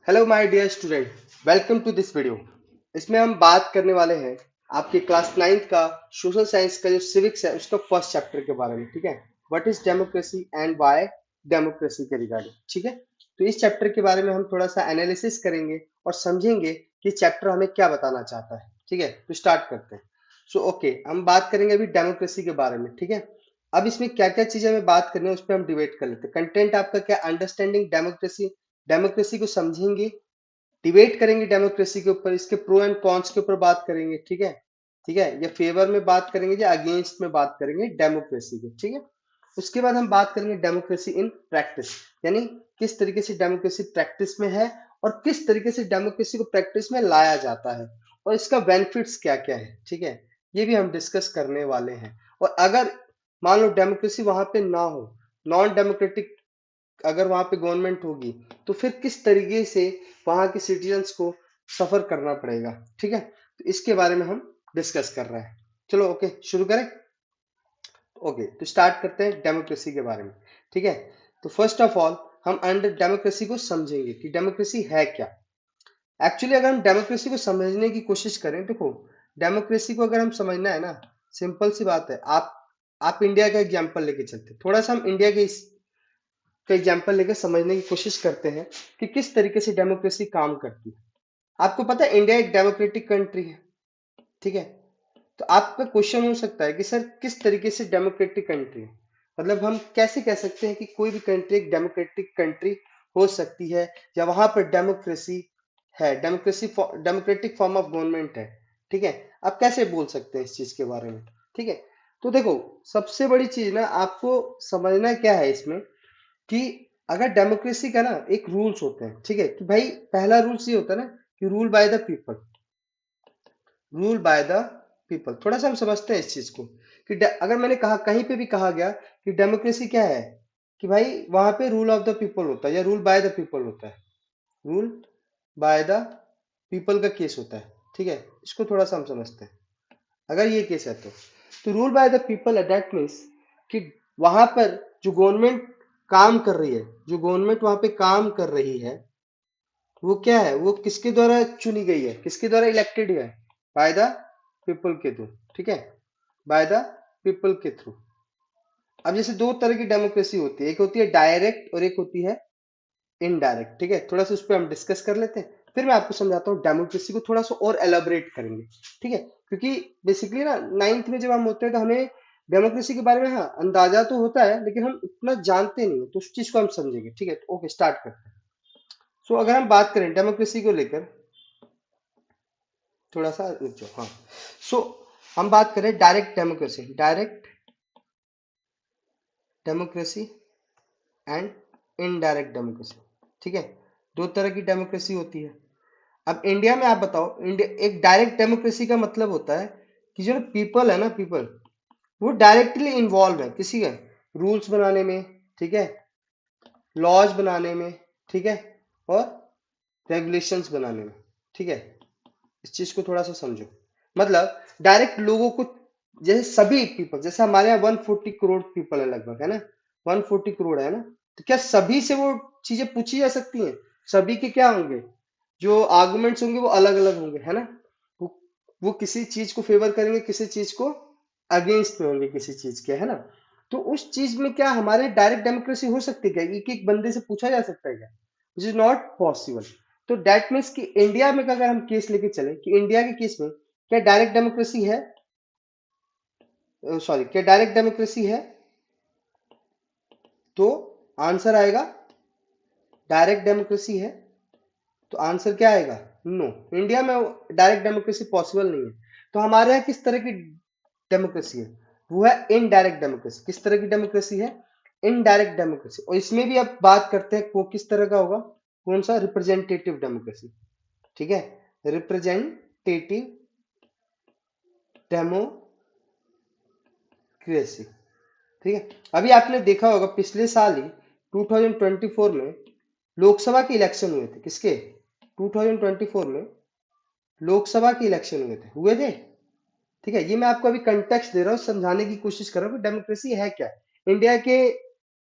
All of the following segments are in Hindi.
Hello my dear student, welcome to this video. इसमें हम बात करने वाले हैं आपके क्लास 9th का सोशल साइंस का जो सिविक्स है उसका फर्स्ट चैप्टर के बारे में। ठीक है, what is democracy and why democracy के रिगार्डिंग। ठीक है, तो इस चैप्टर के बारे में हम थोड़ा सा एनालिसिस करेंगे और समझेंगे कि चैप्टर हमें क्या बताना चाहता है। ठीक है, तो स्टार्ट करते हैं। सो ओके, हम बात करेंगे अभी डेमोक्रेसी के बारे में। ठीक है, अब इसमें क्या क्या चीजें हमें बात करनी है उस पर हम डिबेट कर लेते हैं। कंटेंट आपका क्या, अंडरस्टैंडिंग डेमोक्रेसी, डेमोक्रेसी को समझेंगे, डिबेट करेंगे डेमोक्रेसी के ऊपर, इसके प्रो एंड कॉन्स के ऊपर बात करेंगे। ठीक है, ठीक है, या फेवर में बात करेंगे या अगेंस्ट में बात करेंगे डेमोक्रेसी के। ठीक है, उसके बाद हम बात करेंगे डेमोक्रेसी इन प्रैक्टिस, यानी किस तरीके से डेमोक्रेसी प्रैक्टिस में है और किस तरीके से डेमोक्रेसी को प्रैक्टिस में लाया जाता है और इसका बेनिफिट्स क्या क्या है। ठीक है, ये भी हम डिस्कस करने वाले हैं। और अगर मान लो डेमोक्रेसी वहां पे ना हो, नॉन डेमोक्रेटिक अगर वहां पे गवर्नमेंट होगी, तो फिर किस तरीके से वहां के सिटीजन्स को सफर करना पड़ेगा। ठीक है, तो इसके बारे में हम डिस्कस कर रहे हैं। चलो ओके, शुरू करें। ओके, तो स्टार्ट करते हैं डेमोक्रेसी के बारे में। ठीक है, तो फर्स्ट ऑफ ऑल हम अंडर डेमोक्रेसी को समझेंगे कि डेमोक्रेसी है क्या। एक्चुअली अगर हम डेमोक्रेसी को समझने की कोशिश करें, देखो डेमोक्रेसी को अगर हम समझना है ना, सिंपल सी बात है। आप इंडिया का एग्जांपल लेके चलते हैं, थोड़ा सा हम इंडिया के का एग्जांपल लेकर समझने की कोशिश करते हैं कि किस तरीके से डेमोक्रेसी काम करती है। आपको पता है इंडिया एक डेमोक्रेटिक कंट्री है। ठीक है, तो आपका क्वेश्चन हो सकता है कि सर किस तरीके से डेमोक्रेटिक कंट्री है, मतलब हम कैसे कह सकते हैं कि कोई भी कंट्री एक डेमोक्रेटिक कंट्री हो सकती है या वहां पर डेमोक्रेसी है, democracy democratic form of government है। ठीक है, आप कैसे बोल सकते हैं इस चीज के बारे में। ठीक है, तो देखो सबसे बड़ी चीज ना आपको समझना क्या है इसमें, कि अगर डेमोक्रेसी का ना एक रूल्स होते हैं। ठीक है, कि भाई पहला रूल्स ये होता है ना कि rule by the people, rule by the people. थोड़ा सा हम समझते हैं इस चीज को कि अगर मैंने कहा, कहीं पे भी कहा गया कि डेमोक्रेसी क्या है, कि भाई वहां पे रूल ऑफ द पीपल होता है या रूल बाय द पीपल होता है, रूल बाय द पीपल का केस होता है। ठीक है, इसको थोड़ा सा हम समझते हैं। अगर ये केस है तो rule by the people that means कि वहां पर जो गवर्नमेंट काम कर रही है, जो गवर्नमेंट वहां पे काम कर रही है, वो क्या है, वो किसके द्वारा चुनी गई है, किसके द्वारा इलेक्टेड है, बाय द पीपल के थ्रू। ठीक है, बाय द पीपल के थ्रू। अब जैसे दो तरह की डेमोक्रेसी होती है, एक होती है डायरेक्ट और एक होती है इनडायरेक्ट। ठीक है, थोड़ा सा उस पर हम डिस्कस कर लेते हैं, फिर मैं आपको समझाता हूँ डेमोक्रेसी को थोड़ा सा और एलाबरेट करेंगे। ठीक है, क्योंकि बेसिकली ना 9th में जब हम होते हैं तो हमें डेमोक्रेसी के बारे में हाँ अंदाजा तो होता है, लेकिन हम उतना जानते नहीं है, तो उस चीज को हम समझेंगे। ठीक है, तो ओके स्टार्ट करते हैं। सो अगर हम बात करें डेमोक्रेसी को लेकर, थोड़ा सा रुक जाओ। हाँ, सो हम बात करें direct democracy, direct democracy and indirect democracy. ठीक है, दो तरह की डेमोक्रेसी होती है। अब इंडिया में आप बताओ, इंडिया एक डायरेक्ट डेमोक्रेसी का मतलब होता है कि जो पीपल है ना, पीपल वो डायरेक्टली इन्वॉल्व है किसी के रूल्स बनाने में। ठीक है, लॉज बनाने में। ठीक है, और रेगुलेशंस बनाने में। ठीक है, इस चीज को थोड़ा सा समझो। मतलब डायरेक्ट लोगों को, जैसे सभी पीपल, जैसे हमारे यहाँ 140 करोड़ पीपल है लगभग, है ना, 140 करोड़ है ना, तो क्या सभी से वो चीजें पूछी जा सकती हैं? सभी के क्या होंगे, जो आर्गुमेंट्स होंगे वो अलग अलग होंगे, है ना। वो, वो किसी चीज को फेवर करेंगे, किसी चीज को अगेंस्ट में होंगे, किसी चीज के, है ना। तो उस चीज में क्या हमारे डायरेक्ट डेमोक्रेसी हो सकती है क्या, एक एक बंदे से पूछा जा सकता है क्या? Which is not possible. तो डेट मीन्स कि इंडिया में अगर हम केस लेके चले कि इंडिया के केस में क्या डायरेक्ट डेमोक्रेसी है, सॉरी क्या डायरेक्ट डेमोक्रेसी है, तो आंसर आएगा डायरेक्ट डेमोक्रेसी है। तो आंसर क्या आएगा, नो। इंडिया में डायरेक्ट डेमोक्रेसी पॉसिबल नहीं है। तो हमारे यहाँ किस तरह की डेमोक्रेसी है, वो है इनडायरेक्ट डेमोक्रेसी। किस तरह की डेमोक्रेसी है, इनडायरेक्ट डेमोक्रेसी। और इसमें भी अब बात करते हैं वो किस तरह का होगा, कौन सा, रिप्रेजेंटेटिव डेमोक्रेसी। ठीक है, रिप्रेजेंटेटिव डेमोक्रेसी। ठीक है, अभी आपने देखा होगा पिछले साल ही 2024 में लोकसभा के इलेक्शन हुए थे, किसके, 2024 में लोकसभा के इलेक्शन हुए थे। ठीक है, ये मैं आपको अभी कंटेक्स्ट दे रहा हूँ, समझाने की कोशिश कर रहा हूँ कि डेमोक्रेसी है क्या। इंडिया के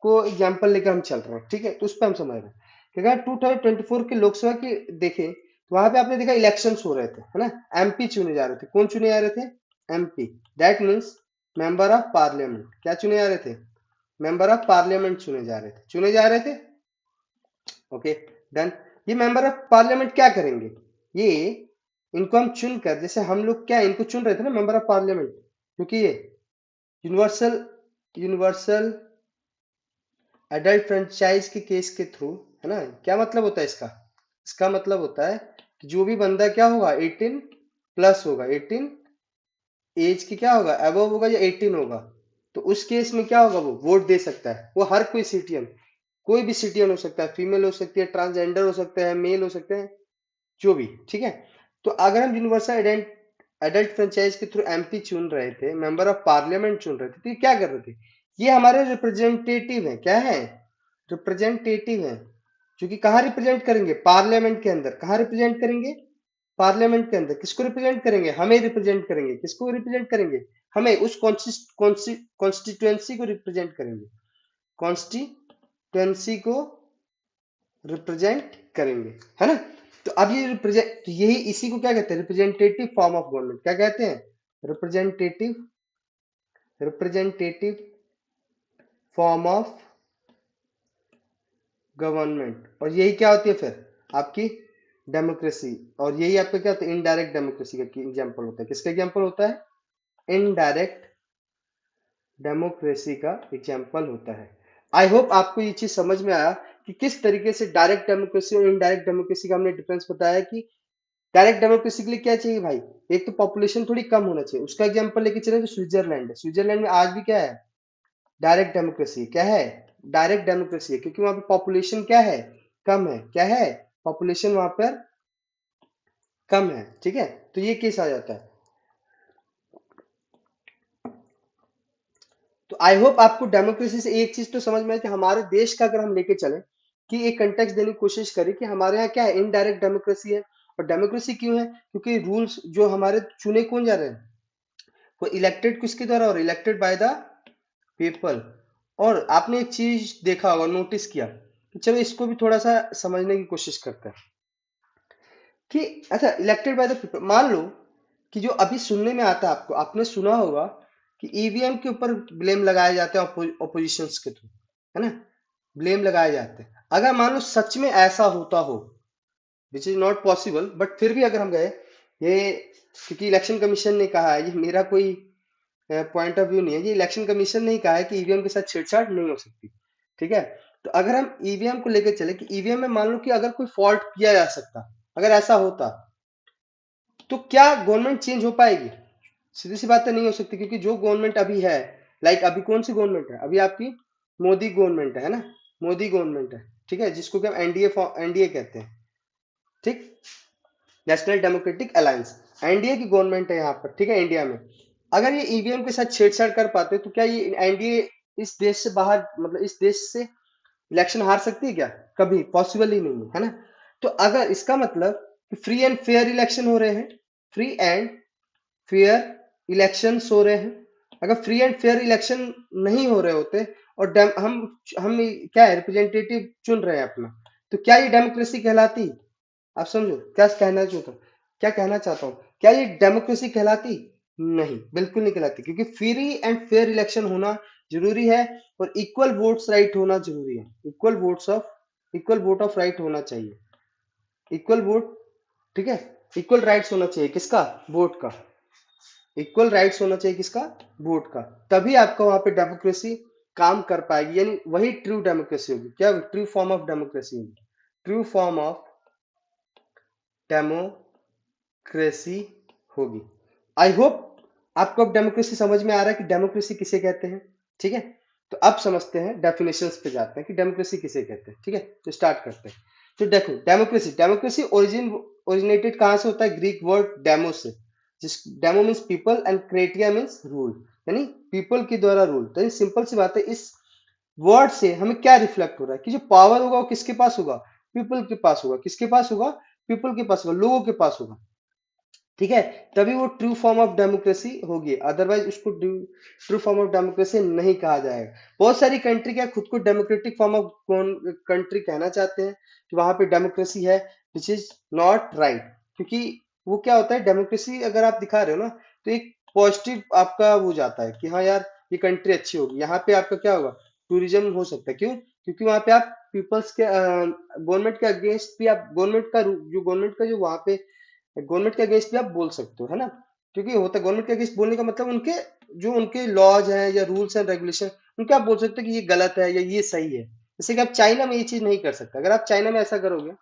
को एग्जांपल लेकर हम चल रहे हैं। ठीक है, तो उस पर हम समझ रहे हैं क्या 2024 के लोकसभा की देखें तो वहां पे आपने देखा इलेक्शंस हो रहे थे, है ना। एमपी चुने जा रहे थे। कौन चुने जा रहे थे? MP. That means member of parliament. क्या चुने जा रहे थे? मेंबर ऑफ पार्लियामेंट चुने जा रहे थे। Okay, done. ये मेंबर ऑफ पार्लियामेंट क्या करेंगे? ये इनको हम चुनकर, जैसे हम लोग क्या इनको चुन रहे थे ना मेंबर ऑफ पार्लियामेंट, क्योंकि ये यूनिवर्सल यूनिवर्सल एडल्ट फ्रेंचाइज के केस के थ्रू, है ना। क्या मतलब होता है इसका? इसका मतलब होता है कि जो भी बंदा क्या होगा 18 प्लस होगा, 18 एज की क्या होगा अबव होगा या 18 होगा, तो उस केस में क्या होगा वो वोट दे सकता है। वो हर कोई सिटीजन, कोई भी सिटीजन हो सकता है, फीमेल हो सकती है, ट्रांसजेंडर हो सकता है, मेल हो सकते हैं, जो भी, ठीक है। तो अगर हम यूनिवर्सल एडल्ट फ्रेंचाइज के थ्रू एमपी चुन रहे थे, मेंबर ऑफ पार्लियामेंट चुन रहे थे, तो ये क्या कर रहे थे? ये हमारे रिप्रेजेंटेटिव है। क्या है? रिप्रेजेंटेटिव है, जो कि कहाँ रिप्रेजेंट करेंगे? पार्लियामेंट के अंदर। कहाँ रिप्रेजेंट करेंगे? पार्लियामेंट के अंदर। किसको रिप्रेजेंट करेंगे? हमें रिप्रेजेंट करेंगे। किसको रिप्रेजेंट करेंगे? हमें। उस कॉन्स्टिट्युएंसी को रिप्रेजेंट करेंगे। कॉन्स्टिट्युएंसी को रिप्रेजेंट करेंगे, है ना। तो अब ये रिप्रेजेंट, तो यही इसी को क्या कहते हैं? Representative form of government. क्या कहते हैं? Representative representative form of government. और यही क्या होती है फिर? आपकी डेमोक्रेसी। और यही आपका क्या होता है? इनडायरेक्ट डेमोक्रेसी का एग्जाम्पल होता है। किसका एग्जाम्पल होता है? इनडायरेक्ट डेमोक्रेसी का एग्जाम्पल होता है। आई होप आपको ये चीज समझ में आया कि किस तरीके से डायरेक्ट डेमोक्रेसी और इनडायरेक्ट डेमोक्रेसी का हमने डिफरेंस बताया। कि डायरेक्ट डेमोक्रेसी के लिए क्या चाहिए भाई? एक तो पॉपुलेशन थोड़ी कम होना चाहिए। उसका एग्जांपल लेके चले तो स्विट्जरलैंड है। स्विट्जरलैंड में आज भी क्या है? Direct democracy. क्या है? डायरेक्ट डेमोक्रेसी है, क्योंकि वहां पे पॉपुलेशन क्या है? कम है। क्या है? पॉपुलेशन वहां पर कम है, ठीक है। तो ये केस आ जाता है। तो आई होप आपको डेमोक्रेसी से एक चीज तो समझ में आए कि हमारे देश का अगर हम लेके चले, कि एक कंटेक्स्ट देने की कोशिश करें कि हमारे यहाँ क्या है? इनडायरेक्ट डेमोक्रेसी है। और डेमोक्रेसी क्यों है? क्योंकि रूल्स जो हमारे चुने कौन जा रहे हैं? वो इलेक्टेड किसके द्वारा? और इलेक्टेड बाय द पीपल। और आपने एक चीज देखा होगा, नोटिस किया कि चलो इसको भी थोड़ा सा समझने की कोशिश करते हैं कि अच्छा, इलेक्टेड बाय द पीपल, मान लो कि जो अभी सुनने में आता है आपको, आपने सुना होगा कि ईवीएम के ऊपर ब्लेम लगाए जाते हैं ऑपोजिशंस के थ्रू, है ना। ब्लेम लगाए जाते हैं। अगर मान लो सच में ऐसा होता हो, which is not possible, but फिर भी अगर हम गए, ये क्योंकि इलेक्शन कमीशन ने कहा है, ये मेरा कोई पॉइंट ऑफ व्यू नहीं है, ये इलेक्शन कमीशन ने ही कहा है कि ईवीएम के साथ छेड़छाड़ नहीं हो सकती, ठीक है। तो अगर हम ईवीएम को लेकर चले कि ईवीएम में मान लो कि अगर कोई फॉल्ट किया जा सकता, अगर ऐसा होता, तो क्या गवर्नमेंट चेंज हो पाएगी? सीधी सी बात है, नहीं हो सकती। क्योंकि जो गवर्नमेंट अभी है, लाइक अभी कौन सी गवर्नमेंट है? अभी आपकी मोदी गवर्नमेंट है ना। मोदी गवर्नमेंट है, ठीक है, जिसको कि हम एनडीए एनडीए कहते हैं, ठीक। नेशनल डेमोक्रेटिक अलायंस, एनडीए की गवर्नमेंट है यहाँ पर, ठीक है, इंडिया में। अगर ये ईवीएम के साथ छेड़छाड़ कर पाते तो क्या ये एनडीए इस देश से बाहर, मतलब इस देश से इलेक्शन हार सकती है क्या? कभी पॉसिबल ही नहीं है, है ना। तो अगर इसका मतलब फ्री एंड फेयर इलेक्शन हो रहे हैं, फ्री एंड फेयर इलेक्शंस हो रहे हैं। अगर फ्री एंड फेयर इलेक्शन नहीं हो रहे होते और हम क्या है, रिप्रेजेंटेटिव चुन रहे हैं अपना, तो क्या ये डेमोक्रेसी कहलाती? आप समझो क्या कहना चाहता हूँ, क्या कहना चाहता हूँ। क्या ये डेमोक्रेसी कहलाती? नहीं, बिल्कुल नहीं कहलाती। क्योंकि फ्री एंड फेयर इलेक्शन होना जरूरी है, और इक्वल वोट्स राइट होना जरूरी है। इक्वल वोट ऑफ राइट होना चाहिए। इक्वल वोट, ठीक है, इक्वल राइट्स होना चाहिए। किसका? वोट का। इक्वल राइट्स होना चाहिए। किसका? वोट का। तभी आपका वहां पे डेमोक्रेसी काम कर पाएगी, यानी वही ट्रू डेमोक्रेसी होगी। क्या? ट्रू फॉर्म ऑफ डेमोक्रेसी होगी। ट्रू फॉर्म ऑफ डेमोक्रेसी होगी। आई होप आपको अब डेमोक्रेसी समझ में आ रहा है कि डेमोक्रेसी किसे कहते हैं, ठीक है। तो अब समझते हैं, डेफिनेशंस पे जाते हैं कि डेमोक्रेसी किसे कहते हैं, ठीक है। तो स्टार्ट करते हैं। तो देखो, डेमोक्रेसी डेमोक्रेसी ओरिजिनेटेड कहाँ से होता है? ग्रीक वर्ड डेमो से, जिस demo means people and cratia means rule, यानी पीपल के द्वारा रूल। तो सिंपल सी बात है, इस वर्ड से हमें क्या रिफ्लेक्ट हो रहा है कि जो पावर होगा वो किसके पास होगा? पीपल के पास होगा। किसके पास होगा? पीपल के पास होगा, लोगों के पास होगा। ठीक है, तभी वो ट्रू फॉर्म ऑफ डेमोक्रेसी होगी, अदरवाइज उसको ट्रू फॉर्म ऑफ डेमोक्रेसी नहीं कहा जाएगा। बहुत सारी कंट्री क्या खुद को डेमोक्रेटिक फॉर्म ऑफ कंट्री कहना चाहते हैं कि वहां पे डेमोक्रेसी है, विच इज नॉट राइट। क्योंकि वो क्या होता है, डेमोक्रेसी अगर आप दिखा रहे हो ना, तो एक पॉजिटिव आपका वो जाता है कि हाँ यार ये कंट्री अच्छी होगी। यहाँ पे आपका क्या होगा, टूरिज्म हो सकता है। क्यों? क्योंकि वहां पे आप पीपल्स के गवर्नमेंट के अगेंस्ट भी आप गवर्नमेंट का जो वहां पे गवर्नमेंट के अगेंस्ट भी आप बोल सकते हो, है ना। क्योंकि होता है गवर्नमेंट के अगेंस्ट बोलने का मतलब उनके जो उनके लॉज हैं या रूल्स एंड रेगुलेशन, उनके आप बोल सकते हो कि ये गलत है या ये सही है। जैसे कि आप चाइना में ये चीज नहीं कर सकते, अगर आप चाइना में ऐसा करोगे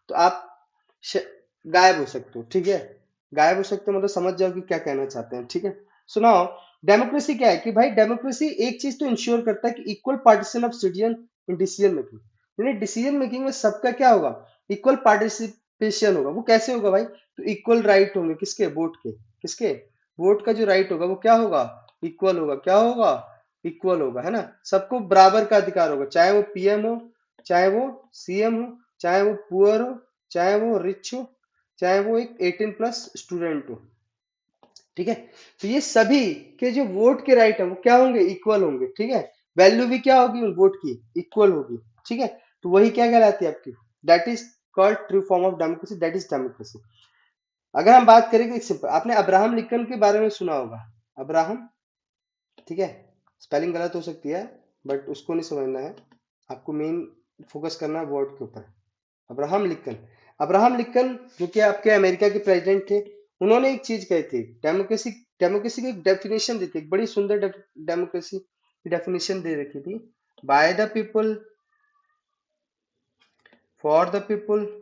तो आप श- गायब हो सकते हो, ठीक है। गायब हो सकते हो मतलब समझ जाओ कि क्या कहना चाहते हैं, ठीक है। सुनाओ, डेमोक्रेसी क्या है कि भाई डेमोक्रेसी एक चीज तो इंश्योर करता है कि equal participation of citizen in decision making, यानी डिसीजन मेकिंग में सबका क्या होगा, इक्वल पार्टिसिपेशन होगा। वो कैसे होगा भाई, तो इक्वल राइट होंगे किसके, वोट के, किसके, वोट का जो राइट होगा वो क्या होगा, इक्वल होगा। क्या होगा, इक्वल होगा, है ना। सबको बराबर का अधिकार होगा, चाहे वो पीएम हो, चाहे वो सीएम हो, चाहे वो पुअर हो, चाहे वो रिच हो, चाहे वो एक 18+ स्टूडेंट हो, ठीक है। तो ये सभी के जो वोट के राइट है वो क्या होंगे, इक्वल होंगे, ठीक है। वैल्यू भी क्या होगी उन वोट की, इक्वल होगी, ठीक है। तो वही क्या कहलाती है आपकी, that is called true form of democracy, that is democracy. अगर हम बात करें कि सिंपल, आपने अब्राहम लिंकन के बारे में सुना होगा, अब्राहम, ठीक है। स्पेलिंग गलत हो सकती है बट उसको नहीं समझना है, आपको मेन फोकस करना है वर्ड के ऊपर। अब्राहम लिंकन, अब्राहम लिंकन जो कि आपके अमेरिका के प्रेसिडेंट थे, उन्होंने एक चीज कही थी, डेमोक्रेसी, डेमोक्रेसी की एक डेफिनेशन दी थी, एक बड़ी सुंदर डेमोक्रेसी की डेफिनेशन दे रखी थी, by the people, for the people,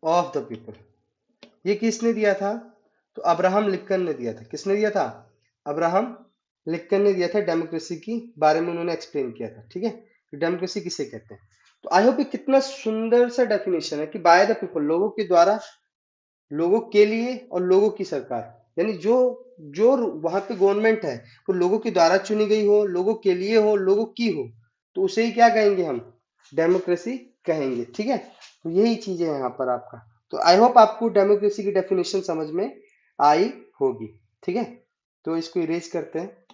of the people. ये किसने दिया था, तो अब्राहम लिंकन ने दिया था। किसने दिया था, अब्राहम लिंकन ने दिया था। डेमोक्रेसी की बारे में उन्होंने एक्सप्लेन किया था, ठीक है, कि डेमोक्रेसी किसे कहते हैं। तो आई होप कितना सुंदर सा डेफिनेशन है कि बाय द पीपल, लोगों के द्वारा, लोगों के लिए और लोगों की सरकार, यानी जो जो वहां पे गवर्नमेंट है वो लोगों के द्वारा चुनी गई हो, लोगों के लिए हो, लोगों की हो, तो उसे ही क्या कहेंगे हम, डेमोक्रेसी कहेंगे, ठीक है। तो यही चीजें हैं यहाँ पर आपका। तो आई होप आपको डेमोक्रेसी की डेफिनेशन समझ में आई होगी, ठीक है। तो इसको इरेज करते हैं,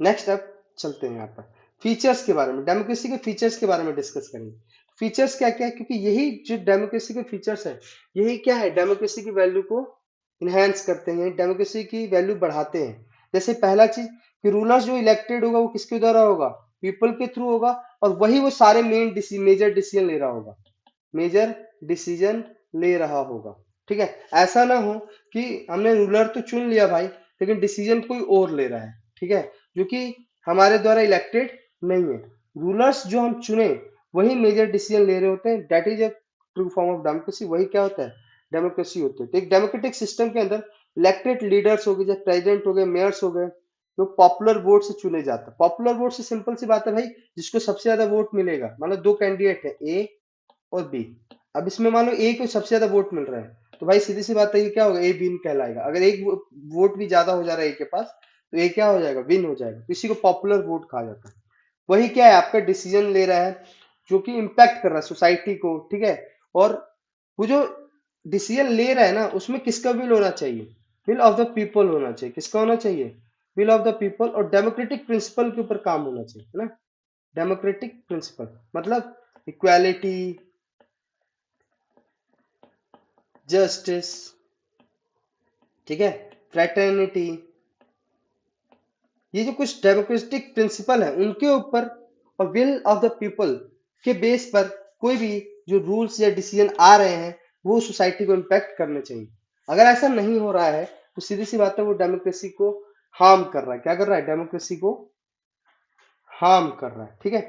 नेक्स्ट अब चलते हैं यहाँ पर फीचर्स के बारे में, डेमोक्रेसी के फीचर्स के बारे में डिस्कस करेंगे। फीचर्स क्या क्या है, क्योंकि यही जो डेमोक्रेसी के फीचर्स है, यही क्या है, डेमोक्रेसी की वैल्यू को इनहेंस करते हैं, डेमोक्रेसी की वैल्यू बढ़ाते हैं। जैसे पहला चीज कि रूलर्स जो इलेक्टेड होगा वो किसके द्वारा होगा, पीपल के थ्रू होगा, और वही वो सारे मेजर डिसीजन ले रहा होगा, मेजर डिसीजन ले रहा होगा, ठीक है। ऐसा ना हो कि हमने रूलर तो चुन लिया भाई, लेकिन डिसीजन कोई और ले रहा है, ठीक है, जो कि हमारे द्वारा इलेक्टेड नहीं है। रूलर्स जो हम चुने वही मेजर डिसीजन ले रहे होते हैं, that is a true form of democracy. वही क्या होता है, डेमोक्रेसी होती है। तो एक डेमोक्रेटिक सिस्टम के अंदर इलेक्टेड लीडर्स हो गए, जैसे प्रेसिडेंट हो गए, मेयर्स हो गए, जो पॉपुलर वोट से चुने जाते हैं। पॉपुलर वोट से सिंपल सी बात है भाई, जिसको सबसे ज्यादा वोट मिलेगा, मतलब दो कैंडिडेट है ए और बी, अब इसमें मान लो ए को सबसे ज्यादा वोट मिल रहा है, तो भाई सीधी सी बात है ये क्या होगा, ए विन कहलाएगा। अगर एक वोट भी ज्यादा हो जा रहा है ए के पास, तो ए क्या हो जाएगा, विन हो जाएगा। तो इसी को पॉपुलर वोट कहा जाता है। वही क्या है, आपका डिसीजन ले रहा है जो कि इम्पैक्ट कर रहा है सोसाइटी को, ठीक है। और वो जो डिसीजन ले रहा है ना, उसमें किसका विल होना चाहिए, विल ऑफ द पीपल होना चाहिए। किसका होना चाहिए, विल ऑफ द पीपल, और डेमोक्रेटिक प्रिंसिपल के ऊपर काम होना चाहिए, है ना। डेमोक्रेटिक प्रिंसिपल मतलब इक्वालिटी, जस्टिस, ठीक है, फ्रेटर्निटी, ये जो कुछ डेमोक्रेटिक प्रिंसिपल है उनके ऊपर और विल ऑफ द पीपल के बेस पर कोई भी जो रूल्स या डिसीजन आ रहे हैं वो सोसाइटी को इम्पैक्ट करने चाहिए। अगर ऐसा नहीं हो रहा है तो सीधी सी बात है वो डेमोक्रेसी को हार्म कर रहा है। क्या कर रहा है, डेमोक्रेसी को हार्म कर रहा है, ठीक है।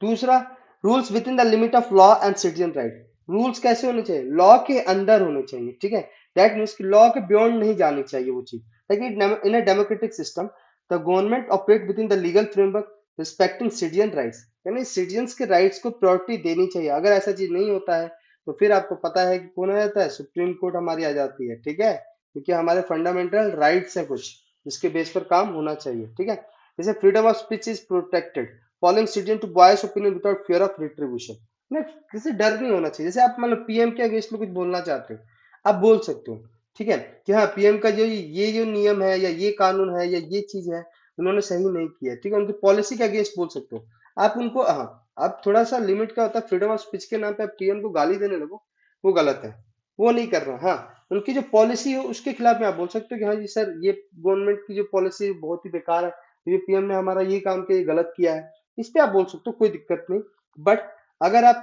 दूसरा, rules with in the limit of law and citizen right. Rules कैसे होने चाहिए, लॉ के अंदर होने चाहिए, ठीक है। दैट मीन्स कि लॉ के बियॉन्ड नहीं जानी चाहिए वो चीज। लेकिन in a democratic system the government operate within the legal framework respecting citizen rights, यानी सिटीजन के राइट्स को प्रायोरिटी देनी चाहिए। अगर ऐसा चीज नहीं होता है तो फिर आपको पता है कि कौन आ जाता है, सुप्रीम कोर्ट हमारी आ जाती है, ठीक है। क्योंकि हमारे फंडामेंटल राइट्स है कुछ जिसके बेस पर काम होना चाहिए, ठीक है। जैसे freedom of speech is protected, following citizen to voice opinion without fear of retribution. ना, किसी डर नहीं होना चाहिए। जैसे आप मतलब पीएम के अगेंस्ट में कुछ बोलना चाहते हो, आप बोल सकते हो, ठीक है, कि हाँ पीएम का जो ये जो नियम है या ये कानून है या ये चीज है उन्होंने सही नहीं किया, ठीक है, उनकी पॉलिसी के अगेंस्ट बोल सकते हो आप उनको। हाँ, आप थोड़ा सा लिमिट का होता है, फ्रीडम ऑफ स्पीच के नाम पे आप पीएम को गाली देने लगो, वो गलत है, वो नहीं करना। हाँ, उनकी जो पॉलिसी हो उसके खिलाफ में आप बोल सकते हो कि हाँ जी सर, ये गवर्नमेंट की जो पॉलिसी बहुत ही बेकार है, ये पीएम ने हमारा ये काम किया, ये गलत किया है, इस पे आप बोल सकते हो, कोई दिक्कत नहीं। बट अगर आप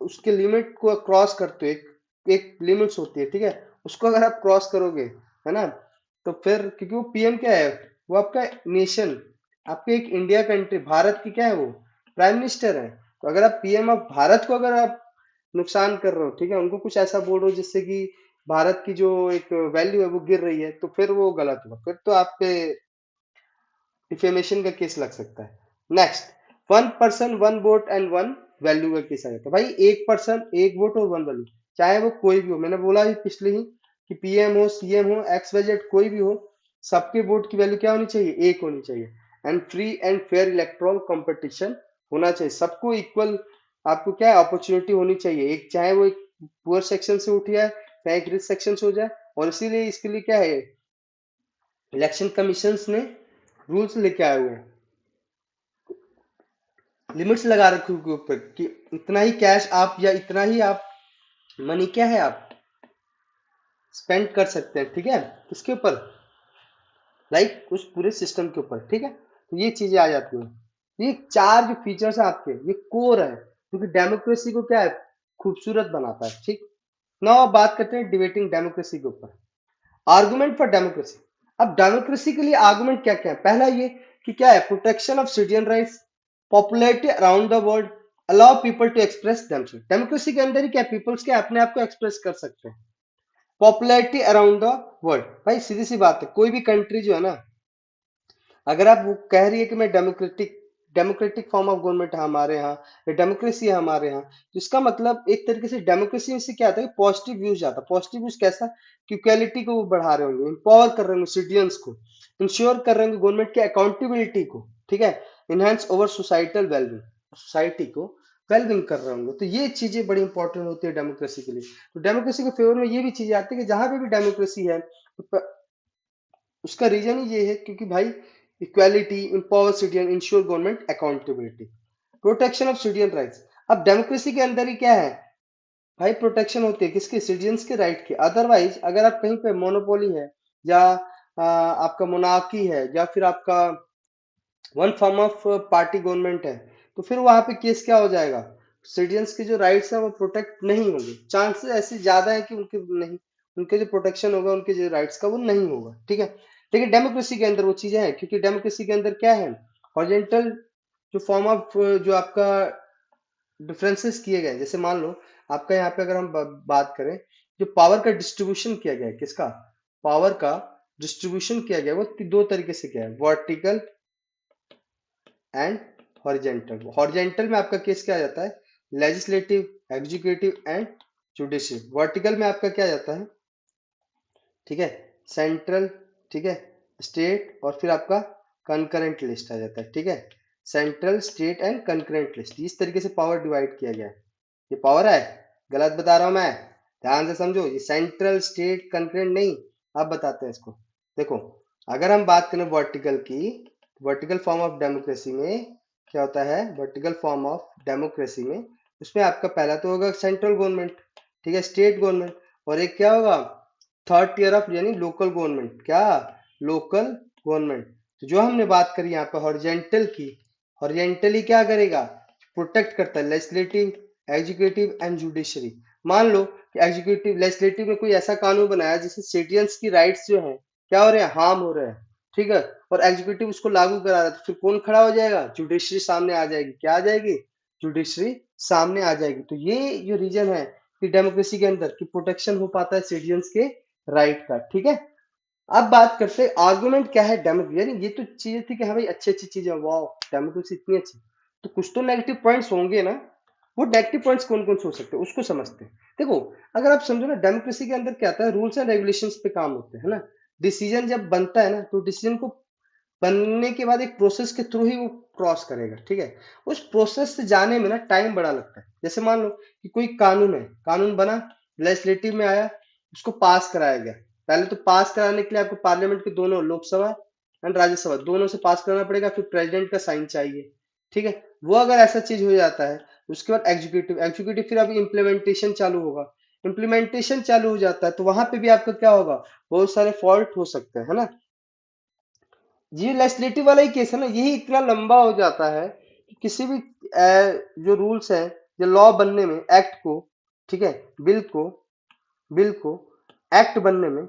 उसके लिमिट को क्रॉस करते हो, एक एक लिमिट्स होती है, ठीक है, उसको अगर आप क्रॉस करोगे, है ना, तो फिर क्योंकि वो पीएम क्या है, वो आपका नेशन, आपके एक इंडिया कंट्री भारत की क्या है, वो प्राइम मिनिस्टर है। तो अगर आप पीएम ऑफ भारत को अगर आप नुकसान कर रहे हो, ठीक है, उनको कुछ ऐसा बोल रहे हो जिससे कि भारत की जो एक वैल्यू है वो गिर रही है, तो फिर वो गलत हुआ, फिर तो आप पे डिफेमेशन का केस लग सकता है। Next, one person one vote and one value का केस आ जाता है। भाई एक पर्सन एक वोट और वन वैल्यू, चाहे वो कोई भी हो, मैंने बोला ही पिछले ही कि पीएम हो, सीएम हो, एक्स वाई जेड कोई भी हो, सबके वोट की वैल्यू क्या होनी चाहिए, एक होनी चाहिए। And free and fair electoral competition होना चाहिए, सबको इक्वल, आपको क्या है अपॉर्चुनिटी होनी चाहिए, एक चाहे वो एक पुअर सेक्शन से उठ जाए चाहे एक रिच सेक्शन से हो जाए। और इसीलिए इसके लिए क्या है, इलेक्शन कमीशन ने रूल्स लेके आए हुए हैं, लिमिट्स लगा रखी उसके ऊपर कि इतना ही कैश आप या इतना ही आप मनी क्या है आप स्पेंड कर सकते हैं, ठीक है, किसके ऊपर, लाइक उस पूरे सिस्टम के ऊपर, ठीक है। तो ये चीजें आ जाती हैं, ये चार जो फीचर्स है आपके, ये कोर है क्योंकि डेमोक्रेसी को क्या है खूबसूरत बनाता है, ठीक। नाउ अब बात करते हैं डिबेटिंग डेमोक्रेसी के ऊपर, आर्गुमेंट फॉर डेमोक्रेसी। अब डेमोक्रेसी के लिए आर्गुमेंट क्या क्या है, पहला ये कि क्या है, protection of citizen rights, popularity around the world, allow people to express themselves. Democracy के अंदर ही क्या पीपल्स के अपने आप को एक्सप्रेस कर सकते हैं। पॉपुलैरिटी अराउंड द वर्ल्ड, भाई सीधी सी बात है, कोई भी कंट्री जो है ना, अगर आप वो कह रही है कि मैं democratic democratic form of government है हमारे यहाँ, या डेमोक्रेसी है हमारे यहाँ, तो इसका मतलब एक तरीके से डेमोक्रेसी से क्या आता है, पॉजिटिव व्यूज आता है। पॉजिटिव व्यूज कैसा कि इक्वालिटी को वो बढ़ा रहे होंगे, इंपावर कर रहे होंगे सिटीजन्स को, इंश्योर कर रहे होंगे गवर्नमेंट की अकाउंटेबिलिटी को, ठीक है, enhance over societal wellbeing, society को वेलबिंग कर रहे होंगे। तो ये चीजें बड़ी इंपॉर्टेंट होती है डेमोक्रेसी के लिए। तो डेमोक्रेसी के फेवर में ये भी चीजें आती है कि जहां पे भी डेमोक्रेसी है उसका रीजन ही ये है क्योंकि भाई equality, empower citizen, ensure government accountability, protection of citizen rights. अब डेमोक्रेसी के अंदर ही क्या है भाई, प्रोटेक्शन होती है किसके, सिटीजन्स के राइट के। अदरवाइज अगर आप कहीं पे मोनोपोली है या आपका मोनार्की है या फिर आपका one form of party government है, तो फिर वहां पे केस क्या हो जाएगा, सिटीजन्स के जो राइट्स है वो प्रोटेक्ट नहीं होंगे, चांसेस ऐसे ज्यादा है कि उनके नहीं, उनके जो प्रोटेक्शन होगा उनके जो राइट्स का वो नहीं होगा, ठीक है। लेकिन डेमोक्रेसी के अंदर वो चीजें हैं क्योंकि डेमोक्रेसी के अंदर क्या है, हॉरिजॉन्टल जो फॉर्म ऑफ जो आपका डिफरेंसेस किए गए हैं। जैसे मान लो आपका यहाँ पे अगर हम बात करें, जो पावर का डिस्ट्रीब्यूशन किया गया है, किसका पावर का डिस्ट्रीब्यूशन किया गया है, वो दो तरीके से किया है, वर्टिकल एंड हॉरिजेंटल। हॉरिजेंटल में आपका केस क्या आ जाता है, legislative, executive and judicial. Vertical में आपका क्या आ जाता है, ठीक है, सेंट्रल, ठीक है, स्टेट और फिर आपका कंकरेंट लिस्ट आ जाता है, ठीक है, central state and concurrent list. इस तरीके से पावर डिवाइड किया गया है। ये पावर है, गलत बता रहा हूं मैं, ध्यान से समझो, ये सेंट्रल स्टेट कंकरेंट नहीं, अब बताते हैं इसको। देखो, अगर हम बात करें वर्टिकल की, वर्टिकल फॉर्म ऑफ डेमोक्रेसी में क्या होता है, वर्टिकल फॉर्म ऑफ डेमोक्रेसी में उसमें आपका पहला तो होगा सेंट्रल गवर्नमेंट, ठीक है, स्टेट गवर्नमेंट, और एक क्या होगा थर्ड टियर ऑफ यानी लोकल गवर्नमेंट, क्या लोकल गवर्नमेंट। तो जो हमने बात करी यहाँ पे हॉरिजेंटल की, हॉरिजेंटली क्या करेगा, प्रोटेक्ट करता है लेजिस्लेटिव, एग्जीक्यूटिव एंड जुडिशरी। मान लो कि एग्जीक्यूटिव लेजिस्लेटिव में कोई ऐसा कानून बनाया जिससे सिटीजन्स की राइट्स जो है क्या हो रहे हैं, हार्म हो रहे हैं, ठीक है, और एग्जीक्यूटिव उसको लागू करा रहा है, तो फिर कौन खड़ा हो जाएगा, जुडिशरी सामने आ जाएगी, क्या आ जाएगी, जुडिशरी सामने आ जाएगी। तो ये जो रीजन है कि डेमोक्रेसी के अंदर की प्रोटेक्शन हो पाता है सिटीजन्स के राइट का, ठीक है। अब बात करते हैं आर्गुमेंट क्या है डेमोक्रेसी, यानी ये तो चीजें थी कि हाँ भाई अच्छी अच्छी चीजें, वाह डेमोक्रेसी इतनी अच्छी, तो कुछ तो नेगेटिव पॉइंट्स होंगे ना। वो नेगेटिव पॉइंट्स कौन कौन से हो सकते हैं उसको समझते हैं। देखो, अगर आप समझो ना डेमोक्रेसी के अंदर क्या आता है, रूल्स एंड रेगुलेशंस पे काम होते हैं, है ना। डिसीजन जब बनता है ना तो डिसीजन को बनने के बाद एक प्रोसेस के थ्रू ही वो क्रॉस करेगा, ठीक है। उस प्रोसेस से जाने में ना टाइम बड़ा लगता है। जैसे मान लो कि कोई कानून है, कानून बना, लेजिस्लेटिव में आया, उसको पास कराया गया। पहले तो पास कराने के लिए आपको पार्लियामेंट के दोनों, लोकसभा एंड राज्यसभा, दोनों से पास कराना पड़ेगा, फिर प्रेसिडेंट का साइन चाहिए, ठीक है। वो अगर ऐसा चीज हो जाता है, उसके बाद एग्जीक्यूटिव, एग्जीक्यूटिव फिर अभी इम्प्लीमेंटेशन चालू होगा, इम्प्लीमेंटेशन चालू हो जाता है तो वहां पे भी आपका क्या होगा, बहुत सारे फॉल्ट हो सकते हैं, है ना। ये लेजिस्लेटिव वाला ही केस है ना, यही इतना लंबा हो जाता है कि किसी भी जो रूल्स है, जो लॉ बनने में, एक्ट को, ठीक है, बिल को, बिल को एक्ट बनने में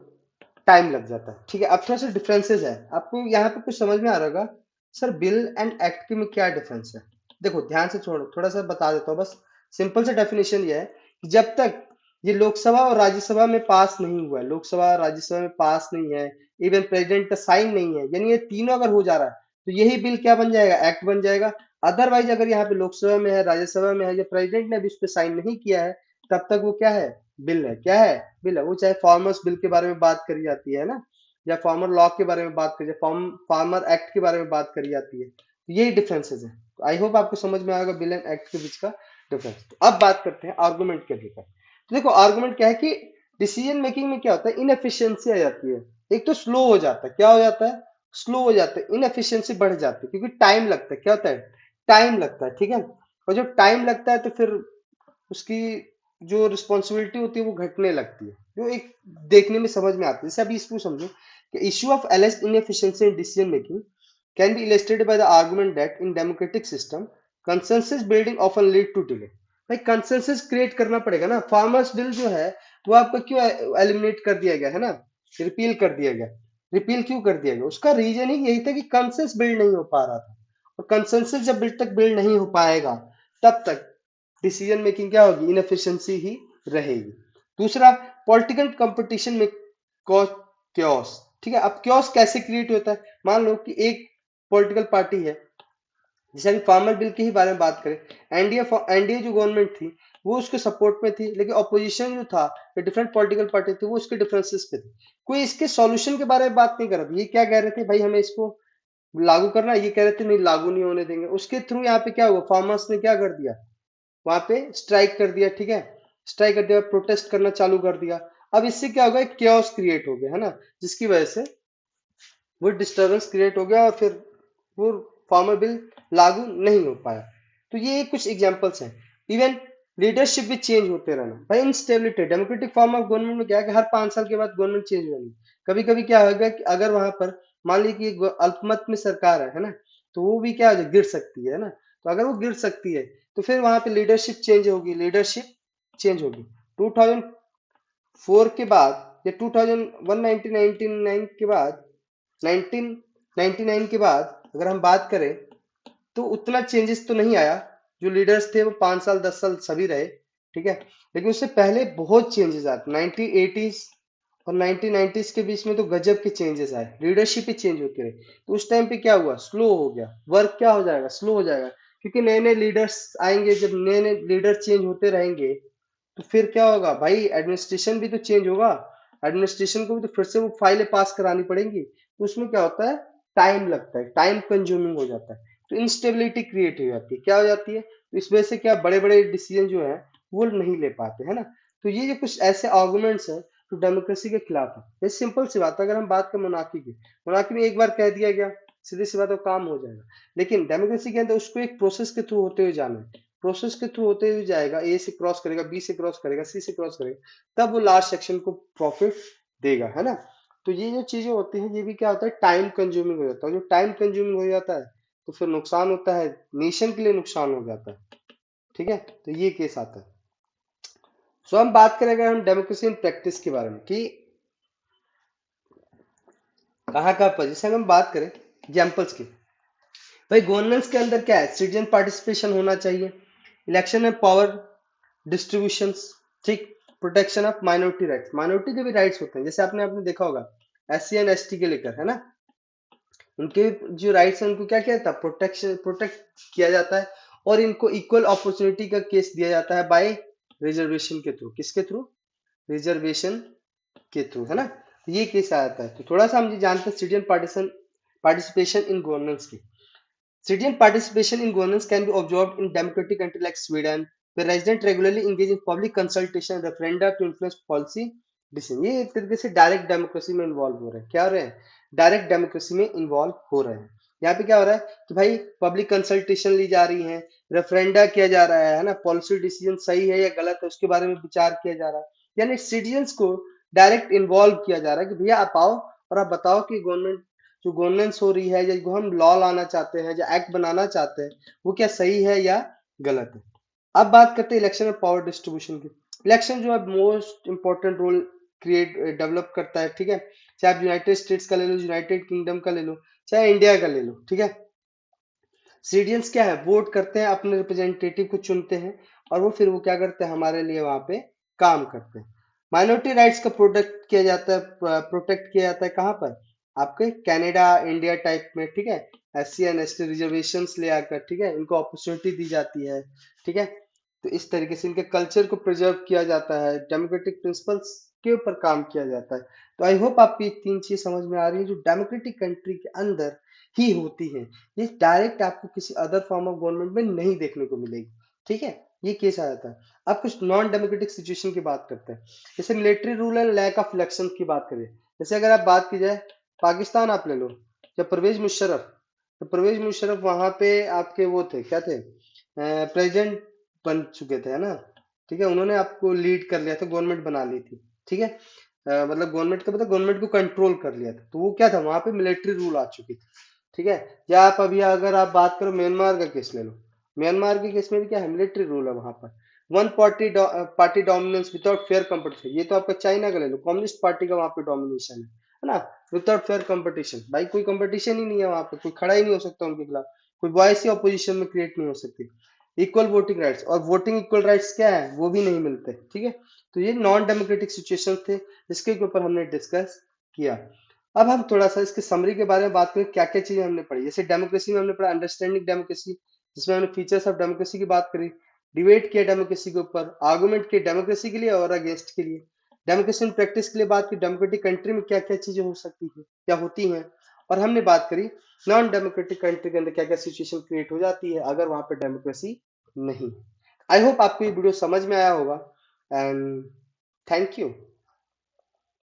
टाइम लग जाता है, ठीक है। अब थोड़ा सा डिफरेंसेस है, आपको यहाँ पे कुछ समझ में आ रहा होगा, सर बिल एंड एक्ट के में क्या डिफरेंस है। देखो ध्यान से छोड़ो, थोड़ा सा बता देता हूँ बस। सिंपल से डेफिनेशन ये है कि जब तक ये लोकसभा और राज्यसभा में पास नहीं हुआ है, लोकसभा और राज्यसभा में पास नहीं है, इवन प्रेसिडेंट का साइन नहीं है, यानी ये तीनों अगर हो जा रहा है तो यही बिल क्या बन जाएगा, एक्ट बन जाएगा। अदरवाइज अगर यहाँ पे लोकसभा में है, राज्यसभा में है, या प्रेसिडेंट ने अभी उस पर साइन नहीं किया है, तब तक वो क्या है, बिल है। क्या है, बिल है। वो चाहे फार्मर्स बिल के बारे में बात करी जाती है ना, या फार्मर लॉ के बारे में बात करी, फार्मर एक्ट के बारे में बात करी जाती है, तो यही डिफरेंसेस है। आई होप आपको समझ में आएगा बिल एंड एक्ट के बीच का डिफरेंस। तो अब बात करते हैं आर्गुमेंट के लेकर। तो देखो आर्गुमेंट क्या है कि डिसीजन मेकिंग में क्या होता है, इनएफिशिएंसी आ जाती है। एक तो स्लो हो जाता है, क्या हो जाता है, स्लो हो जाता है, इनएफिशिएंसी बढ़ जाती है, क्योंकि टाइम लगता है। क्या होता है, टाइम लगता है, ठीक है। और जब टाइम लगता है तो फिर उसकी जो रिस्पॉन्सिबिलिटी होती है वो घटने लगती है, जो एक देखने में समझ में आती है। जैसे अभी इसको समझो कि issue of alleged inefficiency in decision making can be illustrated by the argument that in democratic system consensus building often lead to delay। भाई कंसेंसस क्रिएट करना पड़ेगा ना। फार्मर्स बिल जो है वो आपका क्यों एलिमिनेट कर दिया गया है ना, रिपील कर दिया गया। रिपील क्यों कर दिया गया, उसका रीजन ही यही था कि कंसेंसस बिल्ड नहीं हो पा रहा था। और कंसेंसस जब बिल्ड तक बिल्ड नहीं हो पाएगा, तब तक डिसीजन मेकिंग क्या होगी, इनएफिशिएंसी ही रहेगी। दूसरा, पॉलिटिकल कंपटीशन में कॉज क्योस, ठीक है। अब क्योस कैसे क्रिएट होता है, मान लो कि एक पॉलिटिकल पार्टी है, जैसे अभी फार्मर बिल की ही बारे में बात करें, एनडीए एनडीए जो गवर्नमेंट थी वो उसके सपोर्ट में थी, लेकिन ऑपोजिशन जो था, डिफरेंट पॉलिटिकल पार्टी थी, वो उसके डिफरेंसेस पे थी। कोई इसके सॉल्यूशन के बारे में बात नहीं कर रहा था। ये क्या कह रहे थे, भाई हमें इसको लागू करना है, ये कह रहे थे नहीं लागू नहीं होने देंगे। उसके थ्रू यहाँ पे क्या हुआ, फार्मर्स ने क्या कर दिया, वहां पे स्ट्राइक कर दिया, ठीक है। स्ट्राइक कर दिया, प्रोटेस्ट करना चालू कर दिया। अब इससे क्या होगा, क्योस क्रिएट हो गया, है ना, जिसकी वजह से वो डिस्टरबेंस क्रिएट हो गया और फिर वो फार्मर बिल लागू नहीं हो पाया। तो ये कुछ एग्जांपल्स हैं। इवन लीडरशिप भी चेंज होते रहना, भाई instability, democratic form of government में क्या है कि हर 5 साल के बाद गवर्नमेंट चेंज होगी। कभी कभी क्या होगा कि अगर वहां पर मान ली कि अल्पमत में सरकार है ना, तो वो भी क्या गिर सकती है ना। तो अगर वो गिर सकती है तो फिर वहां पे लीडरशिप चेंज होगी, लीडरशिप चेंज होगी। 2004 के बाद या 1999 के बाद, 1999 के बाद अगर हम बात करें तो उतना चेंजेस तो नहीं आया। जो लीडर्स थे वो 5 साल 10 साल सभी रहे, ठीक है। लेकिन उससे पहले बहुत चेंजेस आए 1980s और 1990s के बीच में, तो गजब के चेंजेस आए, लीडरशिप ही चेंज होती रही। तो उस टाइम पे क्या हुआ, स्लो हो गया वर्क, क्या हो जाएगा, स्लो हो जाएगा। क्योंकि नए नए लीडर्स आएंगे, जब नए नए लीडर चेंज होते रहेंगे तो फिर क्या होगा भाई, एडमिनिस्ट्रेशन भी तो चेंज होगा। एडमिनिस्ट्रेशन को भी तो फिर से वो फाइलें पास करानी पड़ेंगी, तो उसमें क्या होता है, टाइम लगता है, टाइम कंज्यूमिंग हो जाता है। तो इंस्टेबिलिटी क्रिएट हो जाती है, क्या हो जाती है, तो इस वजह से क्या बड़े बड़े डिसीजन जो है वो नहीं ले पाते, है ना। तो ये जो कुछ ऐसे आर्गुमेंट्स हैं तो डेमोक्रेसी के खिलाफ है। ये सिंपल सी बात है। अगर हम बात करें मोनार्की की, मोनार्की में एक बार कह दिया गया, सीधी सी बात है, काम हो जाएगा। लेकिन डेमोक्रेसी के अंदर उसको एक प्रोसेस के थ्रू होते हुए जाना है, प्रोसेस के थ्रू होते हुए जाएगा, ए से क्रॉस करेगा, बी से क्रॉस करेगा, सी से क्रॉस करेगा, तब वो लास्ट सेक्शन को प्रॉफिट देगा, है ना। तो ये जो चीजें होती हैं ये भी क्या होता है, टाइम कंज्यूमिंग हो जाता है। जो टाइम कंज्यूमिंग हो जाता है तो फिर नुकसान होता है, नेशन के लिए नुकसान हो जाता है, ठीक है। तो ये केस आता है। सो हम बात करें अगर हम डेमोक्रेसी इन प्रैक्टिस के बारे में कि कहाँ कहाँ पर, जैसे अगर हम बात करें एग्जाम्पल्स की, भाई गवर्नेंस के अंदर क्या है, सिटीजन पार्टिसिपेशन होना चाहिए, इलेक्शन में पावर डिस्ट्रीब्यूशंस, ठीक, protection of minority rights, minority के भी राइट्स होते हैं। जैसे आपने आपने देखा होगा S C and S T के लेकर, है ना, उनके जो राइट्स हैं उनको क्या किया जाता है, प्रोटेक्शन, प्रोटेक्ट किया जाता है। और इनको इक्वल अपॉर्चुनिटी का केस दिया जाता है बाय रिजर्वेशन के थ्रू, किसके थ्रू, रिजर्वेशन के थ्रू, है ना। तो ये केस आ जाता है। तो थोड़ा सा हम ये जानते हैं citizen partition participation in governance की। Citizen participation in governance can be observed in democratic countries like Sweden, where residents regularly engage in public consultation and referenda to influence policy decision। ये एक तरीके से डायरेक्ट डेमोक्रेसी में इन्वॉल्व हो रहे हैं। क्या हो रहे हैं? डायरेक्ट डेमोक्रेसी में इन्वॉल्व हो रहे हैं। यहाँ पे क्या हो रहा है कि भाई पब्लिक कंसल्टेशन ली जा रही है, रेफरेंडा किया जा रहा है ना, पॉलिसी डिसीजन सही है या गलत है उसके बारे में विचार किया जा रहा है। यानी सिटीजन्स को डायरेक्ट इन्वॉल्व किया जा रहा है कि भैया आप आओ और आप बताओ कि गवर्नमेंट जो गवर्नेंस हो रही है या जो हम लॉ लाना चाहते हैं, जो एक्ट बनाना चाहते हैं, वो क्या सही है या गलत है। अब बात करते हैं इलेक्शन और पावर डिस्ट्रीब्यूशन की। इलेक्शन जो है most important role create develop करता है, ठीक है। चाहे आप यूनाइटेड स्टेट्स का ले लो, यूनाइटेड किंगडम का ले लो, चाहे इंडिया का ले लो, ठीक है। सिटीजन्स क्या है, वोट करते हैं, अपने रिप्रेजेंटेटिव को चुनते हैं और वो फिर वो क्या करते हैं, हमारे लिए वहां पे काम करते हैं। माइनॉरिटी राइट्स का प्रोटेक्ट किया जाता है, प्रोटेक्ट किया जाता है कहाँ पर, आपके कनाडा इंडिया टाइप में, ठीक है। एससी एंड एसटी रिजर्वेशन ले आकर, ठीक है, इनको अपॉर्चुनिटी दी जाती है, ठीक है। तो इस तरीके से इनके कल्चर को प्रिजर्व किया जाता है, डेमोक्रेटिक प्रिंसिपल्स के ऊपर काम किया जाता है। तो आई होप आपको ये तीन चीज समझ में आ रही है जो डेमोक्रेटिक कंट्री के अंदर ही होती है। ये डायरेक्ट आपको किसी अदर फॉर्म ऑफ गवर्नमेंट में नहीं देखने को मिलेगी, ठीक है। ये केस आ जाता है। अब कुछ नॉन डेमोक्रेटिक सिचुएशन की बात करते हैं, जैसे military rule and lack of election की बात करें। जैसे अगर आप बात की जाए पाकिस्तान आप ले लो, जब परवेज मुशर्रफ, तो परवेज मुशर्रफ वहां पे आपके वो थे, क्या थे, प्रेसिडेंट बन चुके थे, है ना, ठीक है। उन्होंने आपको लीड कर लिया था, गवर्नमेंट बना ली थी, ठीक है। मतलब गवर्नमेंट का मतलब गवर्नमेंट को कंट्रोल कर लिया था, तो वो क्या था, वहां पे मिलिट्री रूल आ चुकी थी, ठीक है। या आप अभी अगर आप बात करो म्यांमार का केस ले लो, म्यांमार के केस में भी क्या है, मिलिट्री रूल है वहां पर। One party party dominance without fair competition. ये तो आपका चाइना का ले लो, कम्युनिस्ट पार्टी का वहां पे डोमिनेशन है ना, विदाउट फेयर कंपटीशन। भाई कोई कंपटीशन ही नहीं है वहां पे, कोई खड़ा ही नहीं हो सकता उनके खिलाफ, कोई वॉइस ही ऑपोजिशन में क्रिएट नहीं हो सकती। इक्वल वोटिंग राइट्स, और वोटिंग इक्वल राइट्स क्या है, वो भी नहीं मिलते, ठीक है। तो ये नॉन डेमोक्रेटिक सिचुएशन थे जिसके ऊपर हमने डिस्कस किया। अब हम थोड़ा सा इसके समरी के बारे में बात करें, क्या क्या चीजें हमने पढ़ी। जैसे डेमोक्रेसी में हमने पढ़ा अंडरस्टैंडिंग डेमोक्रेसी, जिसमें हमने फीचर्स ऑफ डेमोक्रेसी की बात करी, डिबेट किया डेमोक्रेसी के ऊपर, आर्गुमेंट किए डेमोक्रेसी के लिए और अगेंस्ट के लिए, डेमोक्रेसी इन प्रैक्टिस के लिए बात की, डेमोक्रेटिक कंट्री में क्या क्या चीजें हो सकती है, क्या होती हैं, और हमने बात करी नॉन डेमोक्रेटिक कंट्री के अंदर क्या क्या सिचुएशन क्रिएट हो जाती है अगर वहां पे डेमोक्रेसी नहीं। आई होप आपको ये वीडियो समझ में आया होगा, एंड थैंक यू।